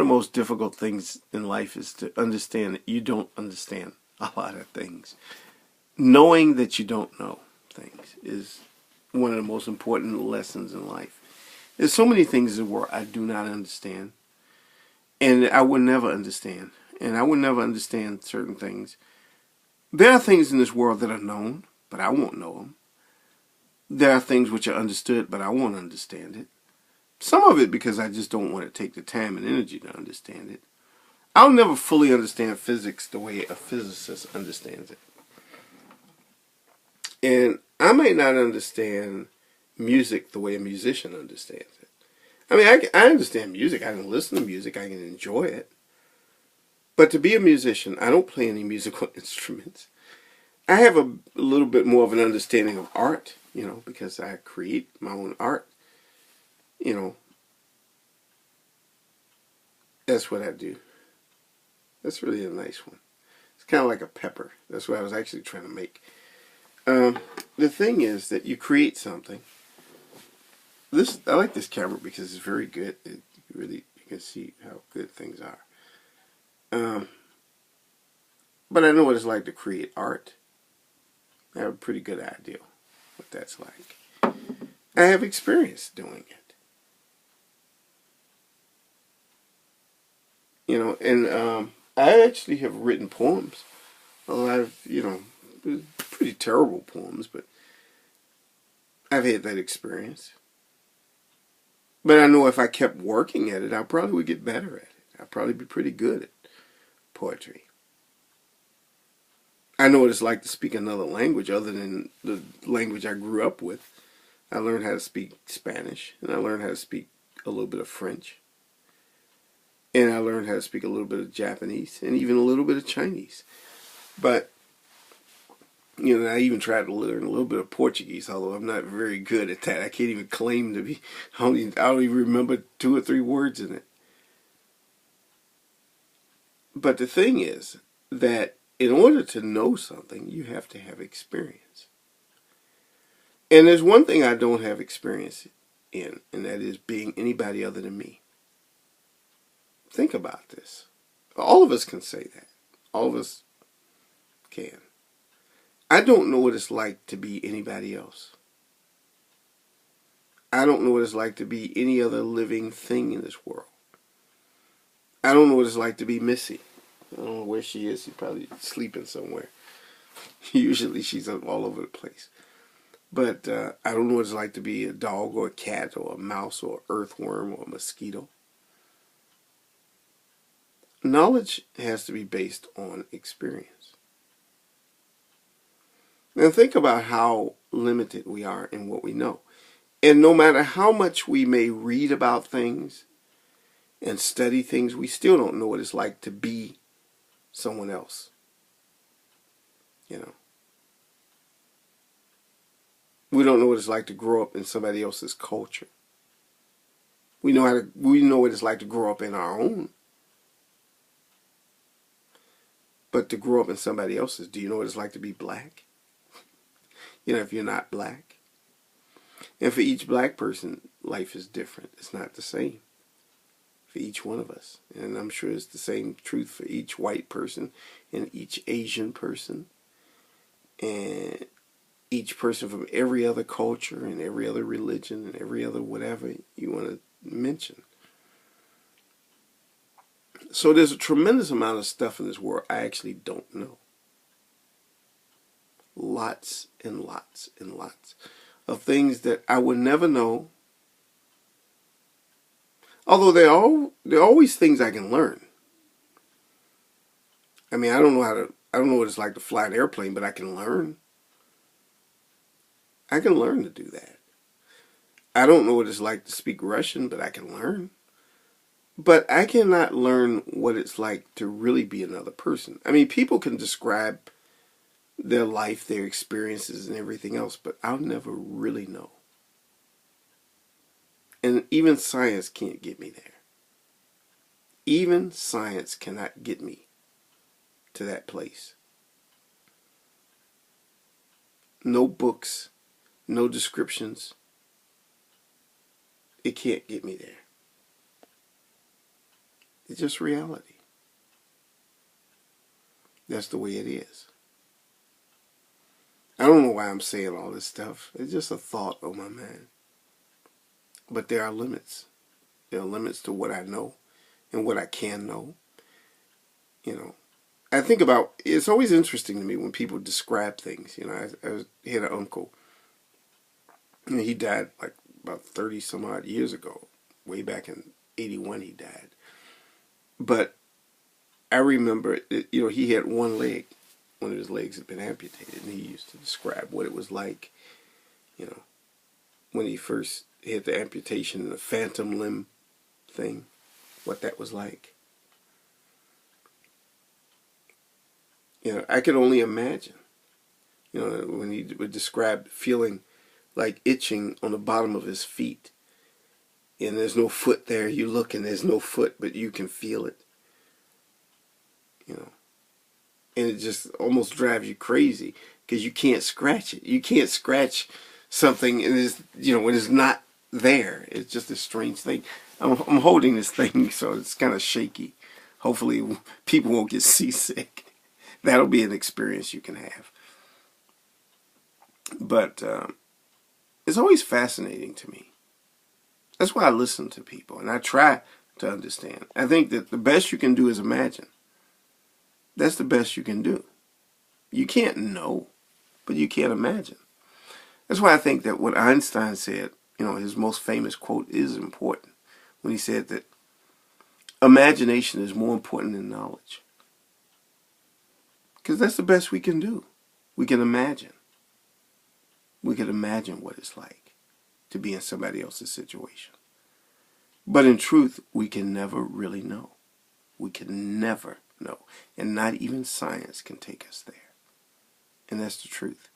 of the most difficult things in life is to understand that you don't understand a lot of things. Knowing that you don't know things is one of the most important lessons in life. There's so many things in the world I do not understand, and I will never understand. And I will never understand certain things. There are things in this world that are known, but I won't know them. There are things which are understood, but I won't understand it. Some of it because I just don't want to take the time and energy to understand it. I'll never fully understand physics the way a physicist understands it. And I may not understand music the way a musician understands it. I mean, I understand music. I can listen to music. I can enjoy it. But to be a musician, I don't play any musical instruments. I have a little bit more of an understanding of art, because I create my own art. That's what I do. That's really a nice one. It's kind of like a pepper. That's what I was actually trying to make. The thing is that you create something. I like this camera because it's very good. You can see how good things are. But I know what it's like to create art. I have a pretty good idea what that's like. I have experience doing it. And I actually have written poems. A lot of, pretty terrible poems, but I've had that experience. But I know if I kept working at it, I probably would get better at it. I'd probably be pretty good at poetry. I know what it's like to speak another language other than the language I grew up with. I learned how to speak Spanish, and I learned how to speak a little bit of French. And I learned how to speak a little bit of Japanese, and even a little bit of Chinese. But, I even tried to learn a little bit of Portuguese, although I'm not very good at that. I can't even claim to be. I don't even remember 2 or 3 words in it. But the thing is that in order to know something, you have to have experience. And there's one thing I don't have experience in, and that is being anybody other than me. Think about this. All of us can say that. All of us can. I don't know what it's like to be anybody else. I don't know what it's like to be any other living thing in this world. I don't know what it's like to be Missy. I don't know where she is. She's probably sleeping somewhere. Usually she's all over the place. But I don't know what it's like to be a dog or a cat or a mouse or an earthworm or a mosquito. Knowledge has to be based on experience. Now think about how limited we are in what we know. And no matter how much we may read about things and study things, we still don't know what it's like to be someone else. We don't know what it's like to grow up in somebody else's culture. We know what it's like to grow up in our own. But to grow up in somebody else's, do you know what it's like to be black? If you're not black. And for each black person, life is different. It's not the same for each one of us. And I'm sure it's the same truth for each white person and each Asian person and each person from every other culture and every other religion and every other whatever you want to mention. So there's a tremendous amount of stuff in this world I actually don't know. Lots and lots and lots of things that I would never know. Although there are always things I can learn. I mean, I don't know what it's like to fly an airplane, but I can learn. I can learn to do that. I don't know what it's like to speak Russian, but I can learn. But I cannot learn what it's like to really be another person. I mean, people can describe their life, their experiences, and everything else, but I'll never really know. And even science can't get me there. Even science cannot get me to that place. No books, no descriptions. It can't get me there. It's just reality. That's the way it is. I don't know why I'm saying all this stuff. It's just a thought on my mind. But there are limits. There are limits to what I know and what I can know. You know, I think about, it's always interesting to me when people describe things. You know, I had an uncle, and he died like about 30 some odd years ago. Way back in 81 he died. But I remember, you know, he had one leg. One of his legs had been amputated, and he used to describe what it was like, you know, when he first had the amputation and the phantom limb thing, what that was like. You know, I could only imagine, you know, when he would describe feeling like itching on the bottom of his feet, and there's no foot there. You look and there's no foot, but you can feel it, you know. And it just almost drives you crazy because you can't scratch it. You can't scratch something, and it's, you know, when it's not there. It's just a strange thing. I'm holding this thing, so it's kind of shaky. Hopefully, people won't get seasick. That'll be an experience you can have. But it's always fascinating to me. That's why I listen to people, and I try to understand. I think that the best you can do is imagine. That's the best you can do. You can't know, but you can't imagine. That's why I think that what Einstein said, you know, his most famous quote is important, when he said that imagination is more important than knowledge. Because that's the best we can do. We can imagine. We can imagine what it's like to be in somebody else's situation. But in truth, we can never really know. We can never know. And not even science can take us there. And that's the truth.